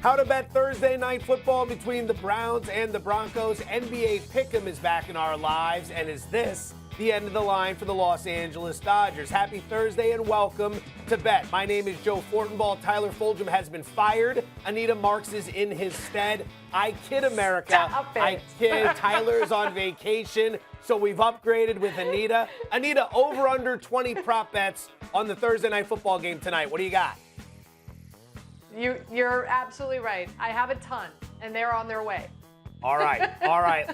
How to bet Thursday night football between the Browns and the Broncos. NBA Pick'em is back in our lives. And is this the end of the line for the Los Angeles Dodgers? Happy Thursday and welcome to Bet. My name is Joe Fortenbaugh. Tyler Fulgham has been fired. Anita Marks is in his stead. I kid, America. Stop it. I kid. Tyler is on vacation, so we've upgraded with Anita. Anita, over under 20 prop bets on the Thursday night football game tonight. What do you got? You're absolutely right. I have a ton, and they're on their way. All right.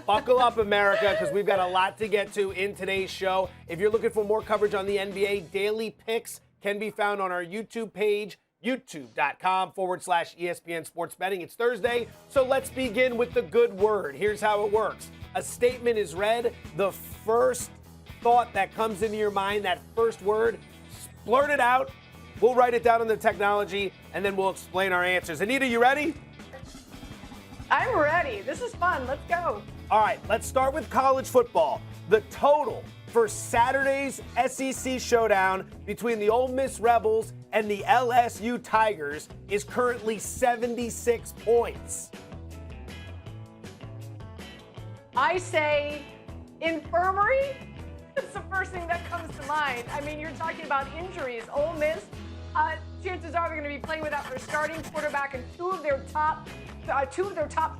Buckle up, America, because we've got a lot to get to in today's show. If you're looking for more coverage on the NBA, daily picks can be found on our YouTube page, youtube.com/ESPN Sports Betting. It's Thursday, so let's begin with the good word. Here's how it works. A statement is read. The first thought that comes into your mind, that first word, blurt it out. We'll write it down on the technology, and then we'll explain our answers. Anita, you ready? I'm ready. This is fun. Let's go. All right, let's start with college football. The total for Saturday's SEC showdown between the Ole Miss Rebels and the LSU Tigers is currently 76 points. I say infirmary. That's the first thing that comes to mind. I mean, you're talking about injuries. Ole Miss, chances are they're going to be playing without their starting quarterback and two of their top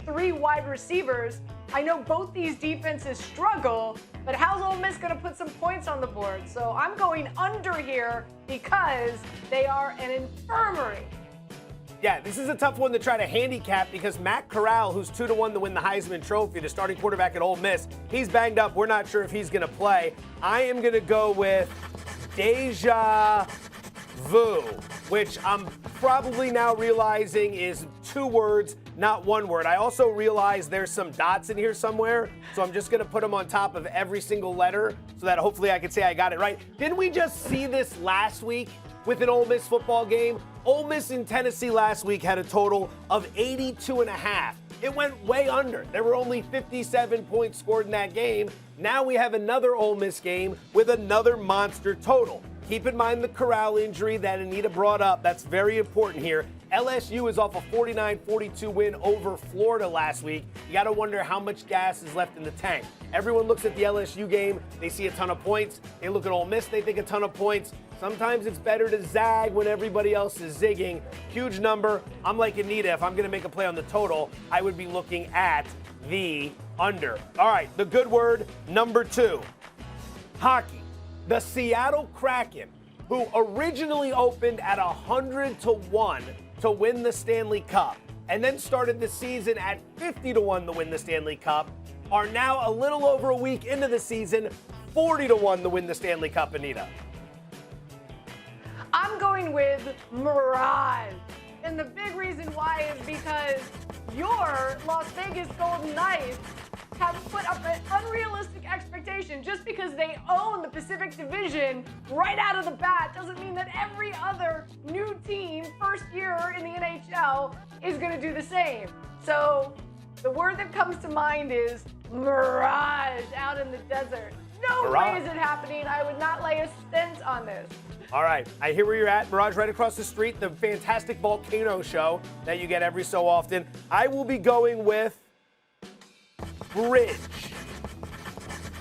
three wide receivers. I know both these defenses struggle, but how's Ole Miss going to put some points on the board? So I'm going under here because they are an infirmary. Yeah, this is a tough one to try to handicap because Matt Corral, who's 2-1 to win the Heisman Trophy, the starting quarterback at Ole Miss, he's banged up. We're not sure if he's going to play. I am going to go with deja vu, which I'm probably now realizing is two words, not one word. I also realize there's some dots in here somewhere, so I'm just going to put them on top of every single letter so that hopefully I can say I got it right. Didn't we just see this last week with an Ole Miss football game? Ole Miss in Tennessee last week had a total of 82.5. It went way under. There were only 57 points scored in that game. Now we have another Ole Miss game with another monster total. Keep in mind the Corral injury that Anita brought up. That's very important here. LSU is off a 49-42 win over Florida last week. You got to wonder how much gas is left in the tank. Everyone looks at the LSU game. They see a ton of points. They look at Ole Miss. They think a ton of points. Sometimes it's better to zag when everybody else is zigging. Huge number. I'm like Anita. If I'm going to make a play on the total, I would be looking at the under. All right, the good word, number 2. Hockey. The Seattle Kraken, who originally opened at 100-1 to win the Stanley Cup, and then started the season at 50-1 to win the Stanley Cup, are now a little over a week into the season, 40-1 to win the Stanley Cup, Anita. I'm going with Mirage. And the big reason why is because your Las Vegas Golden Knights have put up an unrealistic expectation. Just because they own the Pacific Division right out of the bat doesn't mean that every other new team, first year in the NHL, is going to do the same. So the word that comes to mind is mirage out in the desert. No way is it happening. I would not lay a cent on this. All right, I hear where you're at. Mirage right across the street, the fantastic volcano show that you get every so often. I will be going with bridge.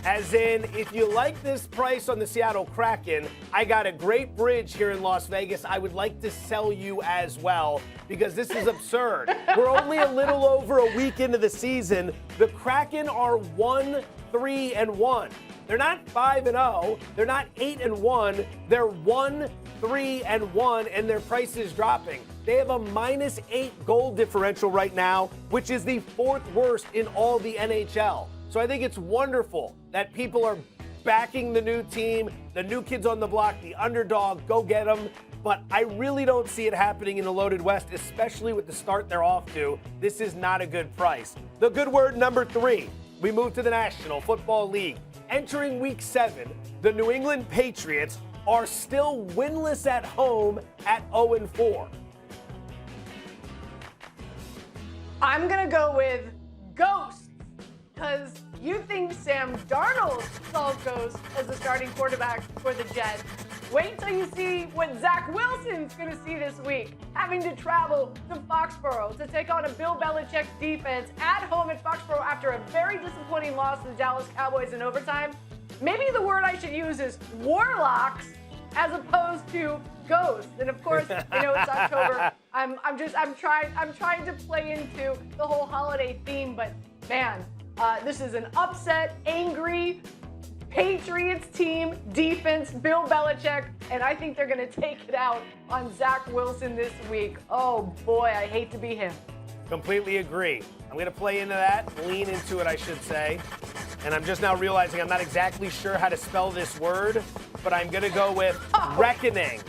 As in, if you like this price on the Seattle Kraken, I got a great bridge here in Las Vegas I would like to sell you as well because this is absurd. We're only a little over a week into the season. The Kraken are 1-3-1. They're not 5-0. They're not 8-1. They're 1-3-1, and their price is dropping. They have a -8 goal differential right now, which is the 4th worst in all the NHL. So I think it's wonderful that people are backing the new team, the new kids on the block, the underdog, go get them. But I really don't see it happening in the loaded West, especially with the start they're off to. This is not a good price. The good word, number 3. We move to the National Football League. Entering Week 7, the New England Patriots are still winless at home at 0-4. I'm going to go with ghosts because you think Sam Darnold saw ghosts as the starting quarterback for the Jets. Wait till you see what Zach Wilson's going to see this week, having to travel to Foxborough to take on a Bill Belichick defense at home at Foxborough after a very disappointing loss to the Dallas Cowboys in overtime. Maybe the word I should use is warlocks as opposed to ghosts. And of course, you know, it's October. I'm trying to play into the whole holiday theme, but man, this is an upset, angry Patriots team, defense, Bill Belichick, and I think they're going to take it out on Zach Wilson this week. Oh boy, I hate to be him. Completely agree. I'm going to play into that, lean into it, I should say. And I'm just now realizing I'm not exactly sure how to spell this word, but I'm going to go with reckoning.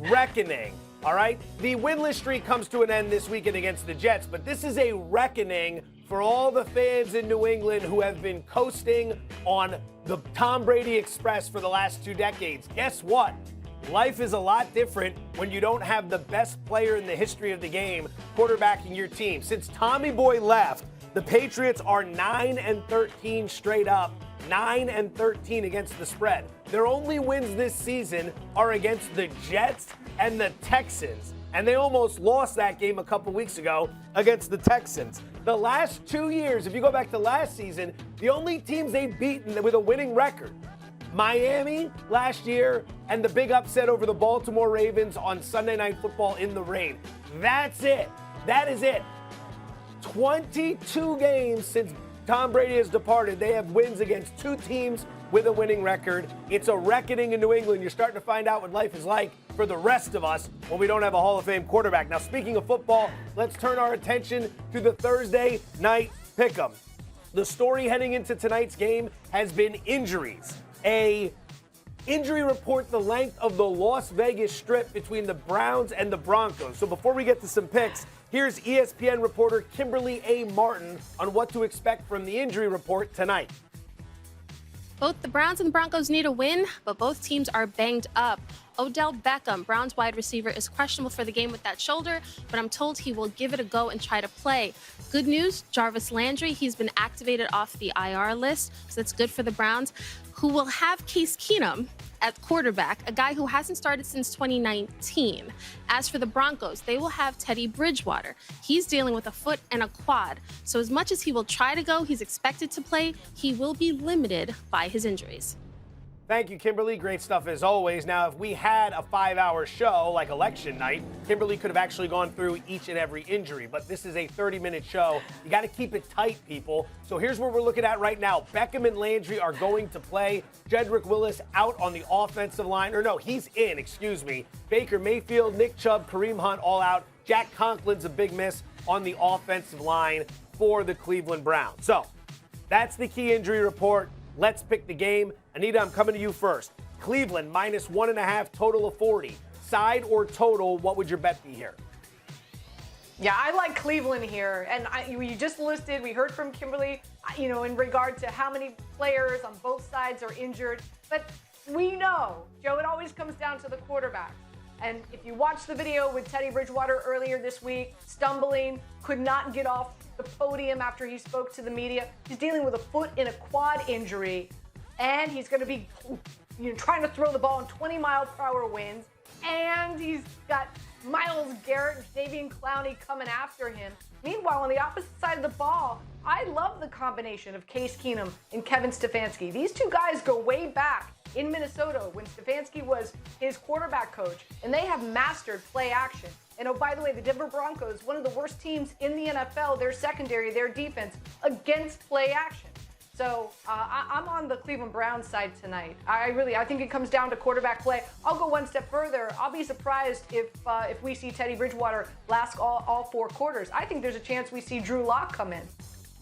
Reckoning. All right? The winless streak comes to an end this weekend against the Jets, but this is a reckoning for all the fans in New England who have been coasting on the Tom Brady Express for the last 2 decades. Guess what? Life is a lot different when you don't have the best player in the history of the game quarterbacking your team. Since Tommy Boy left, the Patriots are 9-13 straight up, 9-13 against the spread. Their only wins this season are against the Jets and the Texans. And they almost lost that game a couple weeks ago against the Texans. The last 2 years, if you go back to last season, the only teams they've beaten with a winning record, Miami last year and the big upset over the Baltimore Ravens on Sunday Night Football in the rain. That's it. That is it. 22 games since Tom Brady has departed. They have wins against 2 teams with a winning record. It's a reckoning in New England. You're starting to find out what life is like for the rest of us when we don't have a Hall of Fame quarterback. Now, speaking of football, let's turn our attention to the Thursday night pick'em. The story heading into tonight's game has been injuries. A injury report the length of the Las Vegas Strip between the Browns and the Broncos. So before we get to some picks, here's ESPN reporter Kimberly A. Martin on what to expect from the injury report tonight. Both the Browns and the Broncos need a win, but both teams are banged up. Odell Beckham, Browns wide receiver, is questionable for the game with that shoulder, but I'm told he will give it a go and try to play. Good news, Jarvis Landry, he's been activated off the IR list, so that's good for the Browns, who will have Case Keenum at quarterback, a guy who hasn't started since 2019. As for the Broncos, they will have Teddy Bridgewater. He's dealing with a foot and a quad, so as much as he will try to go, he's expected to play, he will be limited by his injuries. Thank you, Kimberly. Great stuff as always. Now, if we had a 5-hour show like election night, Kimberly could have actually gone through each and every injury. But this is a 30-minute show. You got to keep it tight, people. So here's what we're looking at right now. Beckham and Landry are going to play. Jedrick Willis out on the offensive line. Or no, he's in, excuse me. Baker Mayfield, Nick Chubb, Kareem Hunt all out. Jack Conklin's a big miss on the offensive line for the Cleveland Browns. So that's the key injury report. Let's pick the game. Anita, I'm coming to you first. Cleveland minus 1.5, total of 40. Side or total, what would your bet be here? Yeah, I like Cleveland here. And you just listed, we heard from Kimberly, you know, in regard to how many players on both sides are injured. But we know, Joe, it always comes down to the quarterback. And if you watch the video with Teddy Bridgewater earlier this week, stumbling, could not get off the podium after he spoke to the media. He's dealing with a foot and a quad injury, and he's going to be trying to throw the ball in 20-mile-per-hour winds, and he's got Myles Garrett and Davian Clowney coming after him. Meanwhile, on the opposite side of the ball, I love the combination of Case Keenum and Kevin Stefanski. These two guys go way back in Minnesota when Stefanski was his quarterback coach, and they have mastered play action. And oh, by the way, the Denver Broncos, one of the worst teams in the NFL, their secondary, their defense, against play action. So I'm on the Cleveland Browns side tonight. I think it comes down to quarterback play. I'll go one step further. I'll be surprised if we see Teddy Bridgewater last all 4 quarters. I think there's a chance we see Drew Lock come in.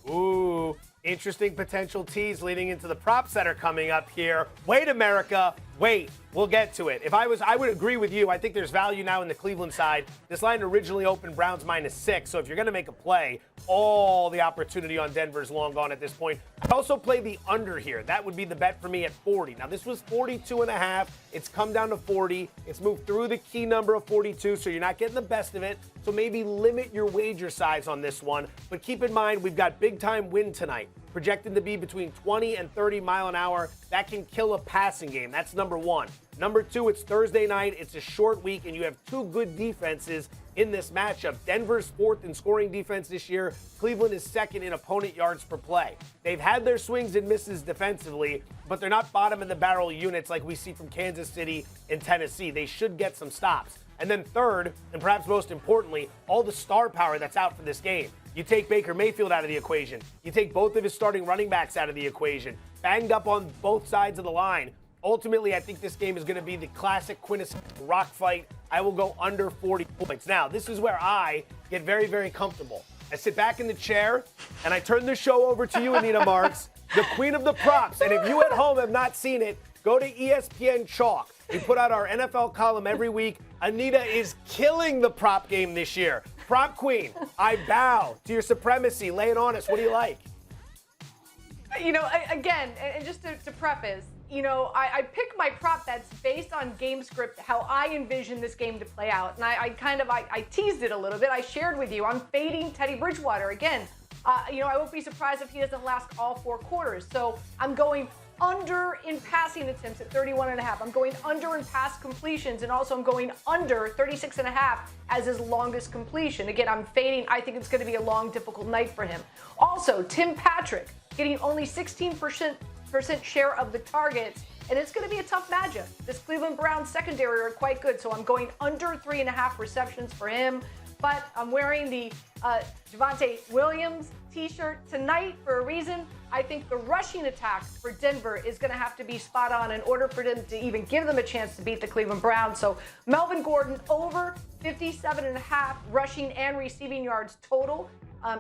Ooh, interesting potential tease leading into the props that are coming up here. Wait, America, wait. We'll get to it. I would agree with you. I think there's value now in the Cleveland side. This line originally opened Browns -6, so if you're going to make a play, all the opportunity on Denver is long gone at this point. I'd also play the under here. That would be the bet for me at 40. Now, this was 42.5. It's come down to 40. It's moved through the key number of 42, so you're not getting the best of it. So maybe limit your wager size on this one. But keep in mind, we've got big-time win tonight. projected to be between 20 and 30 mile an hour. That can kill a passing game. That's number one. Number two, it's Thursday night. It's a short week, and you have two good defenses in this matchup. Denver's fourth in scoring defense this year. Cleveland is second in opponent yards per play. They've had their swings and misses defensively, but they're not bottom of the barrel units like we see from Kansas City and Tennessee. They should get some stops. And then third, and perhaps most importantly, all the star power that's out for this game. You take Baker Mayfield out of the equation. You take both of his starting running backs out of the equation. Banged up on both sides of the line. Ultimately, I think this game is going to be the classic quintessential rock fight. I will go under 40 points. Now, this is where I get very, very comfortable. I sit back in the chair, and I turn the show over to you, Anita Marks, the queen of the props. And if you at home have not seen it, go to ESPN Chalk. We put out our NFL column every week. Anita is killing the prop game this year. Prop queen, I bow to your supremacy. Lay it on us. What do you like? You know, again, and just to preface, you know, I pick my prop bets based on game script, how I envision this game to play out. And I teased it a little bit. I shared with you, I'm fading Teddy Bridgewater. Again, you know, I won't be surprised if he doesn't last all four quarters. So I'm going under in passing attempts at 31.5. I'm going under in pass completions, and also I'm going under 36.5 as his longest completion. Again, I'm fading. I think it's going to be a long, difficult night for him. Also, Tim Patrick getting only 16% share of the targets, and it's going to be a tough matchup. This Cleveland Browns secondary are quite good, so I'm going under 3.5 receptions for him. But I'm wearing the Javonte Williams t-shirt tonight for a reason. I think the rushing attack for Denver is going to have to be spot on in order for them to even give them a chance to beat the Cleveland Browns. So Melvin Gordon over 57.5 rushing and receiving yards total.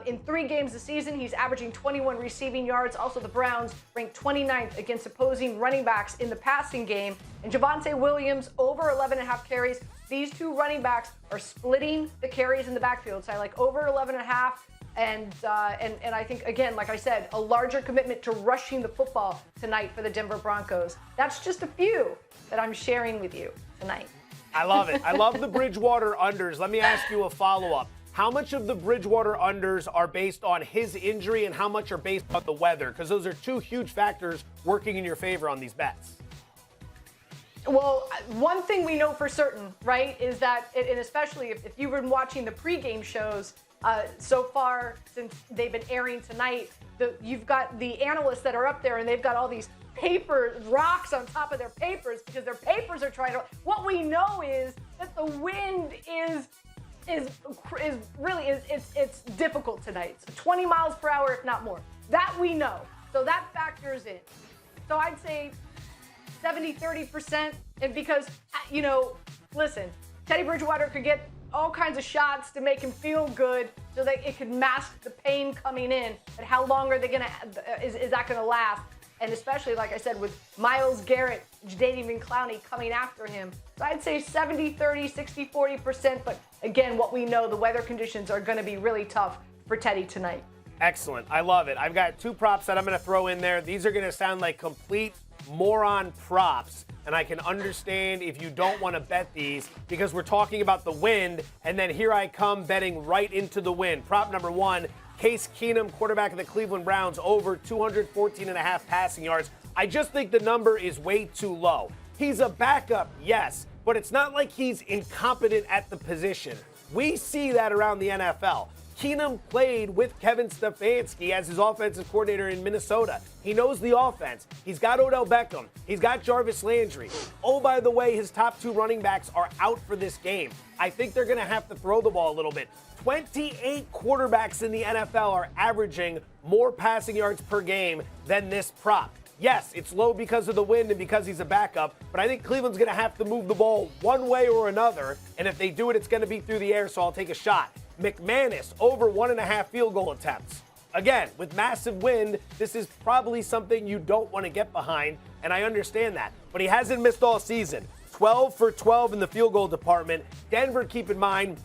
In 3 games this season, he's averaging 21 receiving yards. Also, the Browns ranked 29th against opposing running backs in the passing game. And Javonte Williams over 11.5 carries. These two running backs are splitting the carries in the backfield. So I like over 11.5. And I think, again, like I said, a larger commitment to rushing the football tonight for the Denver Broncos. That's just a few that I'm sharing with you tonight. I love it. I love the Bridgewater unders. Let me ask you a follow-up. How much of the Bridgewater unders are based on his injury and how much are based on the weather? Because those are two huge factors working in your favor on these bets. Well, one thing we know for certain, right, is that, and especially if you've been watching the pregame shows so far since they've been airing tonight, you've got the analysts that are up there and they've got all these rocks on top of their papers because their papers are trying to. What we know is that the wind is really difficult tonight. So 20 miles per hour, if not more. That we know. So that factors in. So I'd say 70-30%. And because, you know, listen, Teddy Bridgewater could get all kinds of shots to make him feel good so that it could mask the pain coming in. But how long are they is that gonna last? And especially, like I said, with Myles Garrett, Jadeveon Clowney coming after him. So I'd say 70-30, 60-40%. But again, what we know, the weather conditions are going to be really tough for Teddy tonight. Excellent. I love it. I've got two props that I'm going to throw in there. These are going to sound like complete moron props. And I can understand if you don't want to bet these because we're talking about the wind. And then here I come betting right into the wind. Prop number one. Case Keenum, quarterback of the Cleveland Browns, over 214.5 passing yards. I just think the number is way too low. He's a backup, yes, but it's not like he's incompetent at the position. We see that around the NFL. Keenum played with Kevin Stefanski as his offensive coordinator in Minnesota. He knows the offense. He's got Odell Beckham. He's got Jarvis Landry. Oh, by the way, his top two running backs are out for this game. I think they're going to have to throw the ball a little bit. 28 quarterbacks in the NFL are averaging more passing yards per game than this prop. Yes, it's low because of the wind and because he's a backup, but I think Cleveland's going to have to move the ball one way or another, and if they do it, it's going to be through the air, so I'll take a shot. McManus, over 1.5 field goal attempts. Again, with massive wind, this is probably something you don't want to get behind, and I understand that, but he hasn't missed all season. 12 for 12 in the field goal department. Denver, keep in mind,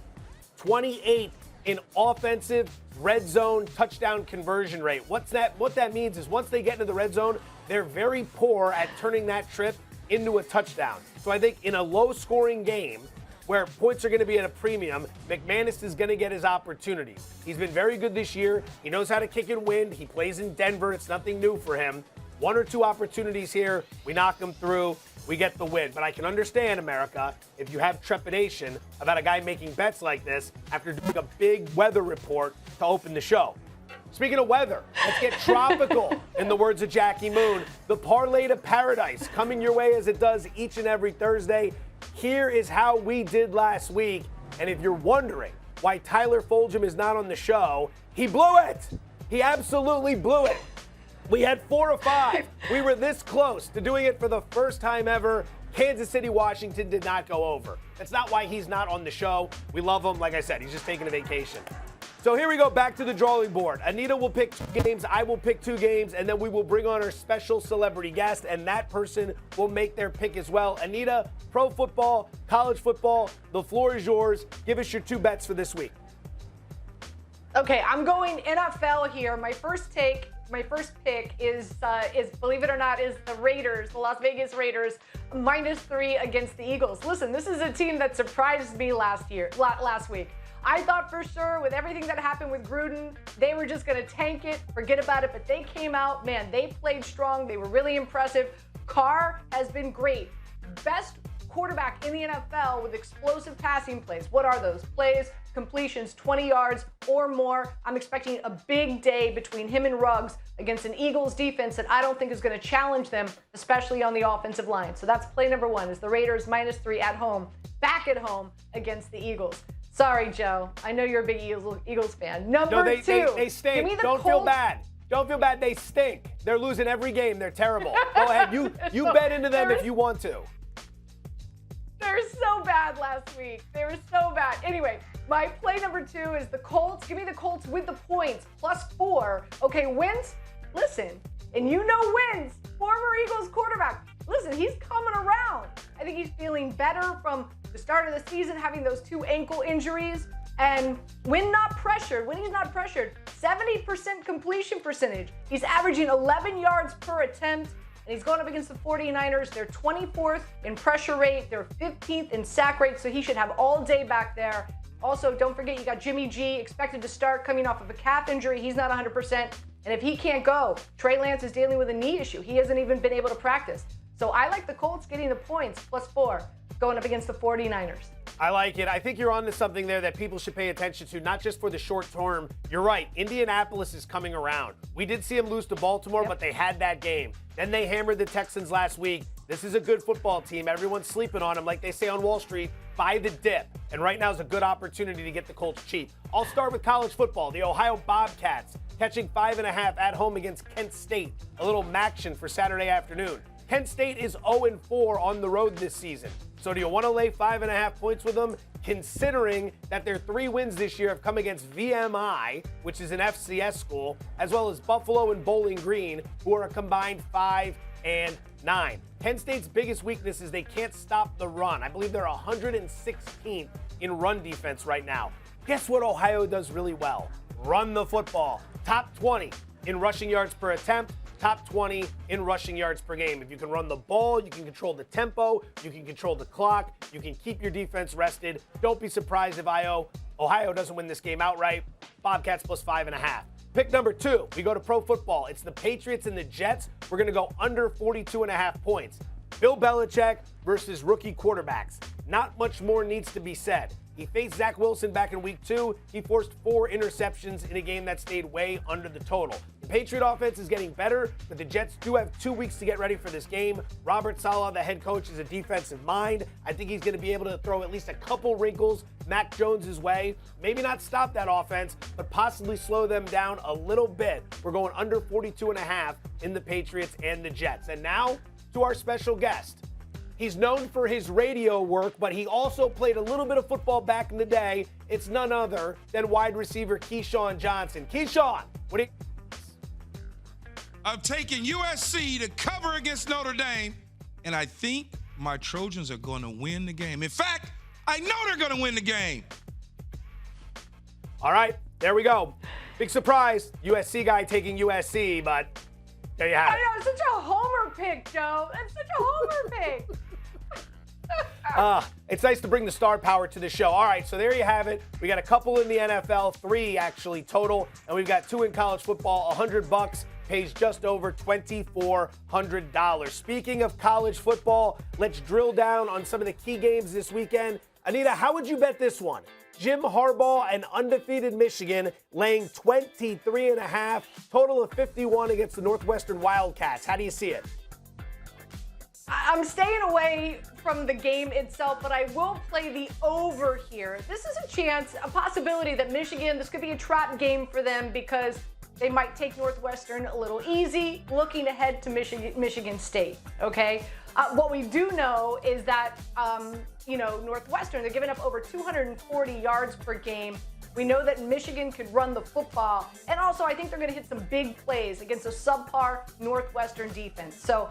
28 in offensive red zone touchdown conversion rate. What that means is once they get into the red zone, they're very poor at turning that trip into a touchdown. So I think in a low-scoring game, where points are going to be at a premium, McManus is going to get his opportunities. He's been very good this year. He knows how to kick and win. He plays in Denver. It's nothing new for him. 1 or 2 opportunities here, we knock him through, we get the win. But I can understand, America, if you have trepidation about a guy making bets like this after doing a big weather report to open the show. Speaking of weather, let's get tropical, in the words of Jackie Moon. The parlay to paradise coming your way as it does each and every Thursday. Here is how we did last week. And if you're wondering why Tyler Fulgham is not on the show, he blew it. He absolutely blew it. We had 4 of 5. We were this close to doing it for the first time ever. Kansas City, Washington did not go over. That's not why he's not on the show. We love him. Like I said, he's just taking a vacation. So here we go, back to the drawing board. Anita will pick 2 games, I will pick 2 games, and then we will bring on our special celebrity guest, and that person will make their pick as well. Anita, pro football, college football, the floor is yours. Give us your 2 bets for this week. Okay, I'm going NFL here. My first pick is, believe it or not, is the Raiders, the Las Vegas Raiders, -3 against the Eagles. Listen, this is a team that surprised me last week. I thought for sure with everything that happened with Gruden, they were just going to tank it, forget about it, but they came out, man, they played strong. They were really impressive. Carr has been great. Best quarterback in the NFL with explosive passing plays. What are those plays? Completions, 20 yards or more. I'm expecting a big day between him and Ruggs against an Eagles defense that I don't think is going to challenge them, especially on the offensive line. So that's play number 1, is the Raiders -3 at home, back at home against the Eagles. Sorry, Joe. I know you're a big Eagles fan. Number 2. They stink. Don't feel bad. Don't feel bad. They stink. They're losing every game. They're terrible. Go ahead. You bet into them if you want to. They were so bad last week. They were so bad. Anyway, my play number 2 is the Colts. Give me the Colts with the points, +4. Okay, Wentz, listen, and you know Wentz, former Eagles quarterback. Listen, he's coming around. I think he's feeling better from the start of the season, having those 2 ankle injuries. And when he's not pressured, 70% completion percentage. He's averaging 11 yards per attempt. And he's going up against the 49ers. They're 24th in pressure rate. They're 15th in sack rate, so he should have all day back there. Also, don't forget, you got Jimmy G expected to start coming off of a calf injury. He's not 100%. And if he can't go, Trey Lance is dealing with a knee issue. He hasn't even been able to practice. So I like the Colts getting the points, +4, going up against the 49ers. I like it. I think you're onto something there that people should pay attention to, not just for the short term. You're right. Indianapolis is coming around. We did see them lose to Baltimore, but they had that game. Then they hammered the Texans last week. This is a good football team. Everyone's sleeping on them, like they say on Wall Street, buy the dip. And right now is a good opportunity to get the Colts cheap. I'll start with college football. The Ohio Bobcats catching 5.5 at home against Kent State. A little action for Saturday afternoon. Kent State is 0-4 on the road this season. So do you want to lay 5.5 points with them, considering that their 3 wins this year have come against VMI, which is an FCS school, as well as Buffalo and Bowling Green, who are a combined 5-9. Kent State's biggest weakness is they can't stop the run. I believe they're 116th in run defense right now. Guess what Ohio does really well? Run the football. Top 20 in rushing yards per attempt. Top 20 in rushing yards per game. If you can run the ball, you can control the tempo, you can control the clock, you can keep your defense rested. Don't be surprised if Ohio doesn't win this game outright. Bobcats +5.5. Pick number 2, we go to pro football. It's the Patriots and the Jets. We're going to go under 42.5 points. Bill Belichick versus rookie quarterbacks. Not much more needs to be said. He faced Zach Wilson back in week 2. He forced 4 interceptions in a game that stayed way under the total. The Patriot offense is getting better, but the Jets do have 2 weeks to get ready for this game. Robert Saleh, the head coach, is a defensive mind. I think he's going to be able to throw at least a couple wrinkles Mac Jones' way. Maybe not stop that offense, but possibly slow them down a little bit. We're going under 42.5 in the Patriots and the Jets. And now to our special guest. He's known for his radio work, but he also played a little bit of football back in the day. It's none other than wide receiver Keyshawn Johnson. Keyshawn, what do you... I've taken USC to cover against Notre Dame, and I think my Trojans are going to win the game. In fact, I know they're going to win the game. All right, there we go. Big surprise, USC guy taking USC, but there you have it. I know, it's such a homer pick, Joe. It's such a homer pick. It's nice to bring the star power to the show. All right, so there you have it. We got a couple in the NFL, 3 actually total, and we've got 2 in college football. $100 pays just over $2,400. Speaking of college football, let's drill down on some of the key games this weekend. Anita, how would you bet this one? Jim Harbaugh and undefeated Michigan laying 23.5, total of 51 against the Northwestern Wildcats. How do you see it? I'm staying away from the game itself, but I will play the over here. This is a possibility that Michigan, this could be a trap game for them because they might take Northwestern a little easy, looking ahead to Michigan State, okay? What we do know is that, Northwestern, they're giving up over 240 yards per game. We know that Michigan could run the football. And also, I think they're going to hit some big plays against a subpar Northwestern defense. So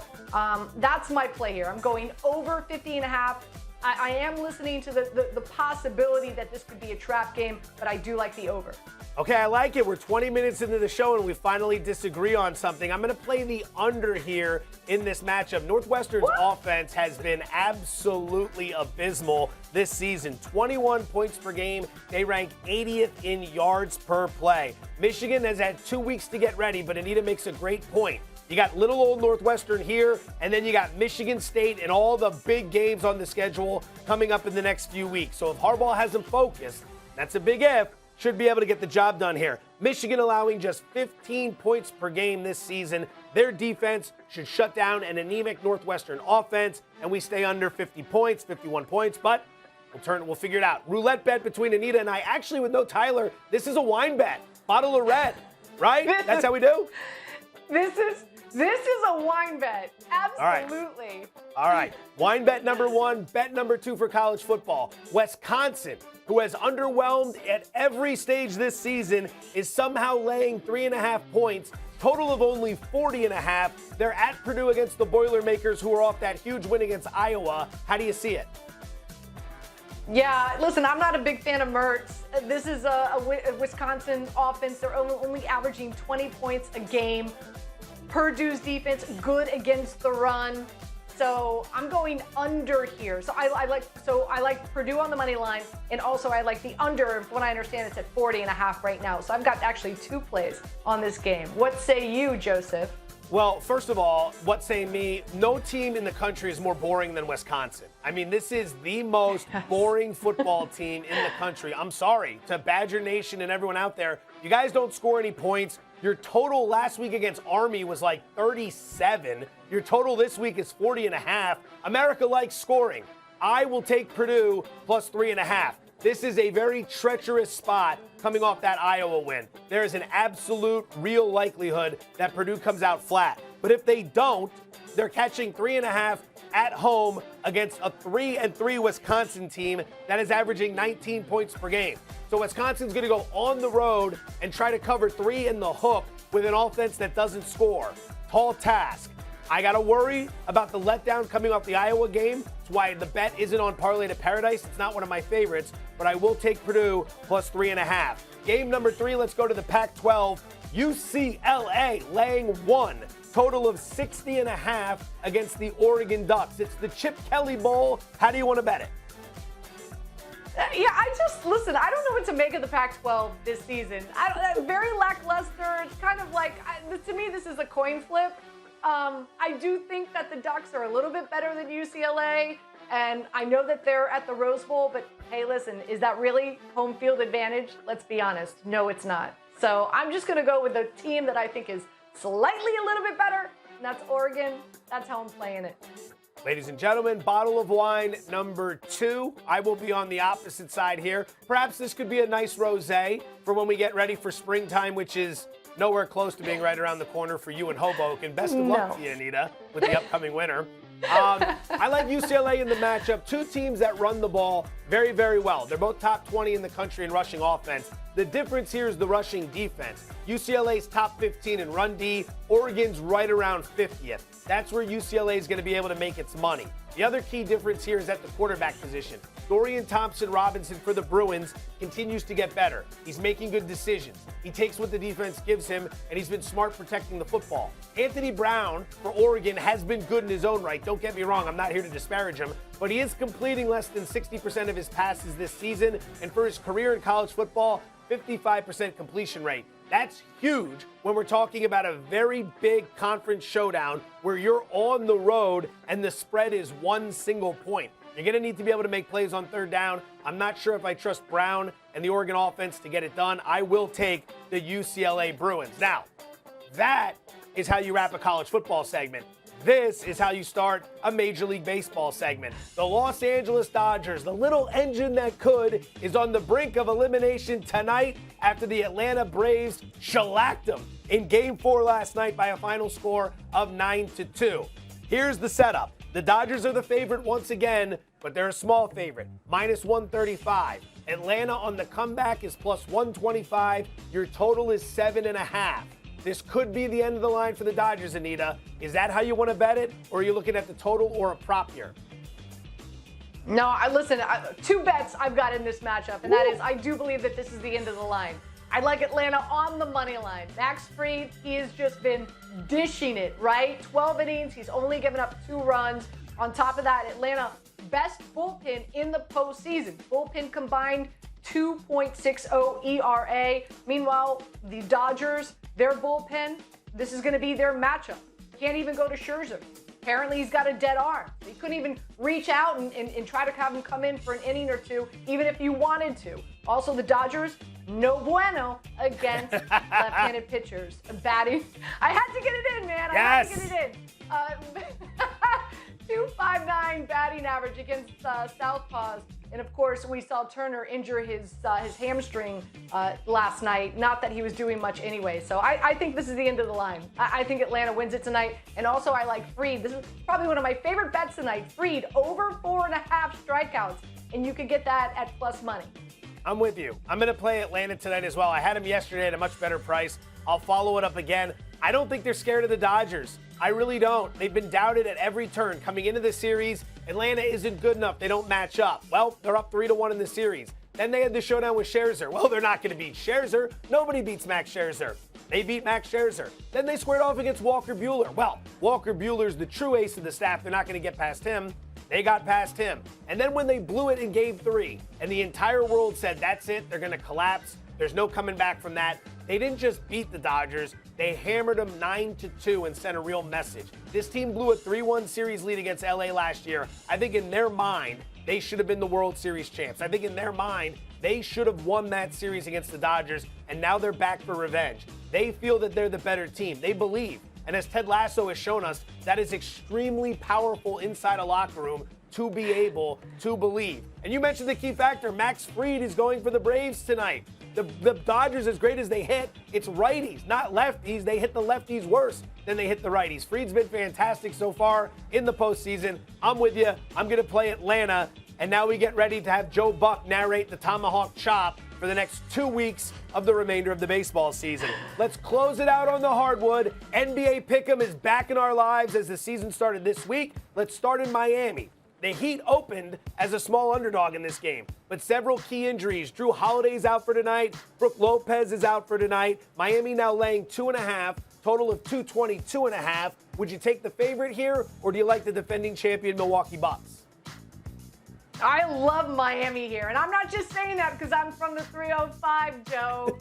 that's my play here. I'm going over 50.5. I am listening to the possibility that this could be a trap game, but I do like the over. Okay, I like it. We're 20 minutes into the show, and we finally disagree on something. I'm going to play the under here in this matchup. Northwestern's offense has been absolutely abysmal this season. 21 points per game. They rank 80th in yards per play. Michigan has had 2 weeks to get ready, but Anita makes a great point. You got little old Northwestern here, and then you got Michigan State and all the big games on the schedule coming up in the next few weeks. So if Harbaugh has them focused, that's a big if, should be able to get the job done here. Michigan allowing just 15 points per game this season. Their defense should shut down an anemic Northwestern offense, and we stay under 50 points, 51 points, but we'll figure it out. Roulette bet between Anita and I. Actually, with no Tyler, this is a wine bet. Bottle of red, right? That's how we do? This is a wine bet. Absolutely. All right. Wine bet number 1, bet number 2 for college football. Wisconsin, who has underwhelmed at every stage this season, is somehow laying 3.5 points. Total of only 40.5. They're at Purdue against the Boilermakers, who are off that huge win against Iowa. How do you see it? Yeah, listen, I'm not a big fan of Mertz. This is a Wisconsin offense. They're only averaging 20 points a game. Purdue's defense good against the run. So I'm going under here. So I like Purdue on the money line, and also I like the under. From what I understand, it's at 40.5 right now. So I've got actually 2 plays on this game. What say you, Joseph? Well, first of all, what say me? No team in the country is more boring than Wisconsin. I mean, this is the most boring football team in the country. I'm sorry to Badger Nation and everyone out there. You guys don't score any points. Your total last week against Army was like 37. Your total this week is 40.5. America likes scoring. I will take Purdue plus 3.5. This is a very treacherous spot coming off that Iowa win. There is an absolute real likelihood that Purdue comes out flat. But if they don't, they're catching 3.5 at home against a 3-3 Wisconsin team that is averaging 19 points per game. So Wisconsin's going to go on the road and try to cover 3 in the hook with an offense that doesn't score. Tall task. I got to worry about the letdown coming off the Iowa game. That's why the bet isn't on Parlay to Paradise. It's not one of my favorites, but I will take Purdue plus 3.5. Game number 3, let's go to the Pac-12. UCLA laying 1. Total of 60.5 against the Oregon Ducks. It's the Chip Kelly Bowl. How do you want to bet it? Yeah, listen, I don't know what to make of the Pac-12 this season. Very lackluster. It's kind of like, to me, this is a coin flip. I do think that the Ducks are a little bit better than UCLA, and I know that they're at the Rose Bowl, but hey, listen, is that really home field advantage? Let's be honest. No, it's not. So I'm just going to go with the team that I think is slightly a little bit better, and that's Oregon. That's how I'm playing it. Ladies and gentlemen, bottle of wine number 2. I will be on the opposite side here. Perhaps this could be a nice rosé for when we get ready for springtime, which is nowhere close to being right around the corner for you in Hoboken. Best of luck to you, Anita, with the upcoming winter. I like UCLA in the matchup. 2 teams that run the ball very, very well. They're both top 20 in the country in rushing offense. The difference here is the rushing defense. UCLA's top 15 in run D, Oregon's right around 50th. That's where UCLA is going to be able to make its money. The other key difference here is at the quarterback position. Dorian Thompson-Robinson for the Bruins continues to get better. He's making good decisions. He takes what the defense gives him, and he's been smart protecting the football. Anthony Brown for Oregon has been good in his own right. Don't get me wrong, I'm not here to disparage him, but he is completing less than 60% of his passes this season, and for his career in college football, 55% completion rate. That's huge when we're talking about a very big conference showdown where you're on the road and the spread is one single point. You're going to need to be able to make plays on third down. I'm not sure if I trust Brown and the Oregon offense to get it done. I will take the UCLA Bruins. Now, that is how you wrap a college football segment. This is how you start a Major League Baseball segment. The Los Angeles Dodgers, the little engine that could, is on the brink of elimination tonight after the Atlanta Braves shellacked them in Game 4 last night by a final score of 9-2. Here's the setup. The Dodgers are the favorite once again, but they're a small favorite, minus 135. Atlanta on the comeback is plus 125. Your total is 7.5. This could be the end of the line for the Dodgers, Anita. Is that how you want to bet it, or are you looking at the total or a prop here? No, listen, two bets I've got in this matchup, and that is I do believe that this is the end of the line. I like Atlanta on the money line. Max Fried, he has just been dishing it, right? 12 innings, he's only given up 2 runs. On top of that, Atlanta, best bullpen in the postseason. Bullpen combined 2.60 ERA. Meanwhile, the Dodgers, their bullpen, this is going to be their matchup. Can't even go to Scherzer. Apparently, he's got a dead arm. He couldn't even reach out and try to have him come in for an inning or two, even if you wanted to. Also, the Dodgers, no bueno against left-handed pitchers. Batting. I had to get it in, man. Yes. I had to get it in. 2.59 batting average against Southpaws. And of course, we saw Turner injure his hamstring last night. Not that he was doing much anyway. So I think this is the end of the line. I think Atlanta wins it tonight. And also, I like Fried. This is probably one of my favorite bets tonight. Fried, over 4.5 strikeouts. And you could get that at plus money. I'm with you. I'm going to play Atlanta tonight as well. I had him yesterday at a much better price. I'll follow it up again. I don't think they're scared of the Dodgers. I really don't. They've been doubted at every turn. Coming into this series, Atlanta isn't good enough. They don't match up. Well, they're up 3-1 in the series. Then they had the showdown with Scherzer. Well, they're not going to beat Scherzer. Nobody beats Max Scherzer. They beat Max Scherzer. Then they squared off against Walker Buehler. Well, Walker Buehler's the true ace of the staff. They're not going to get past him. They got past him. And then when they blew it in Game 3, and the entire world said, that's it, they're going to collapse, there's no coming back from that, they didn't just beat the Dodgers, they hammered them 9-2 and sent a real message. This team blew a 3-1 series lead against LA last year. I think in their mind, they should have been the World Series champs. I think in their mind, they should have won that series against the Dodgers, and now they're back for revenge. They feel that they're the better team. They believe. And as Ted Lasso has shown us, that is extremely powerful inside a locker room to be able to believe. And you mentioned the key factor. Max Fried is going for the Braves tonight. The Dodgers, as great as they hit, it's righties, not lefties. They hit the lefties worse than they hit the righties. Fried's been fantastic so far in the postseason. I'm with you. I'm going to play Atlanta. And now we get ready to have Joe Buck narrate the Tomahawk Chop for the next 2 weeks of the remainder of the baseball season. Let's close it out on the hardwood. NBA Pick'em is back in our lives as the season started this week. Let's start in Miami. The Heat opened as a small underdog in this game, but several key injuries. Drew Holiday's out for tonight. Brooke Lopez is out for tonight. Miami now laying 2.5, total of 222.5. Would you take the favorite here, or do you like the defending champion Milwaukee Bucks? I love Miami here, and I'm not just saying that because I'm from the 305, Joe.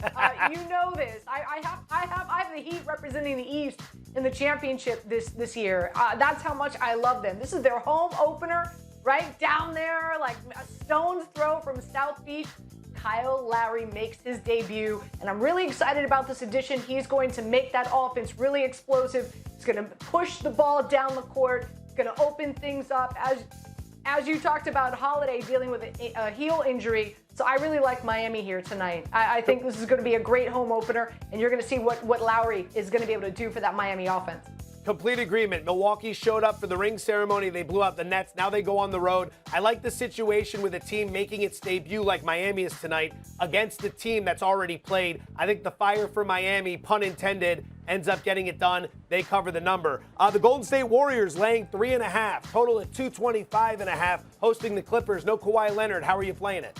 You know this. I have the Heat representing the East in the championship this year. That's how much I love them. This is their home opener, right down there, like a stone's throw from South Beach. Kyle Lowry makes his debut, and I'm really excited about this addition. He's going to make that offense really explosive. He's going to push the ball down the court. He's going to open things up as you talked about Holiday dealing with a heel injury. So I really like Miami here tonight. I think this is going to be a great home opener, and you're going to see what Lowry is going to be able to do for that Miami offense. Complete agreement. Milwaukee showed up for the ring ceremony. They blew out the Nets. Now they go on the road. I like the situation with a team making its debut like Miami is tonight against a team that's already played. I think the fire for Miami, pun intended, ends up getting it done. They cover the number. The Golden State Warriors laying 3.5. Total at 225.5. Hosting the Clippers. No Kawhi Leonard. How are you playing it?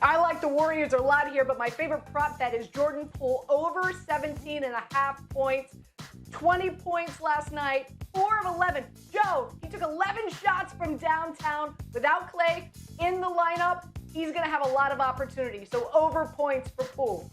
I like the Warriors a lot here, but my favorite prop bet is Jordan Poole over 17.5 points. 20 points last night, 4 of 11. Joe, he took 11 shots from downtown without Clay in the lineup. He's going to have a lot of opportunity. So over points for Poole.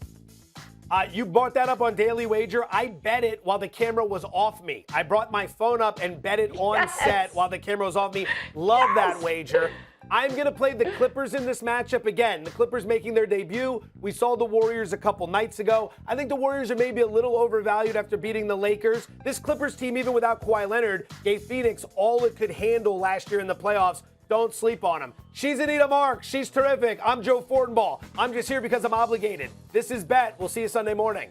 You brought that up on Daily Wager. I bet it while the camera was off me. I brought my phone up and bet it on set while the camera was off me. Love that wager. I'm going to play the Clippers in this matchup again. The Clippers making their debut. We saw the Warriors a couple nights ago. I think the Warriors are maybe a little overvalued after beating the Lakers. This Clippers team, even without Kawhi Leonard, gave Phoenix all it could handle last year in the playoffs. Don't sleep on them. She's Anita Marks. She's terrific. I'm Joe Fortenbaugh. I'm just here because I'm obligated. This is Bet. We'll see you Sunday morning.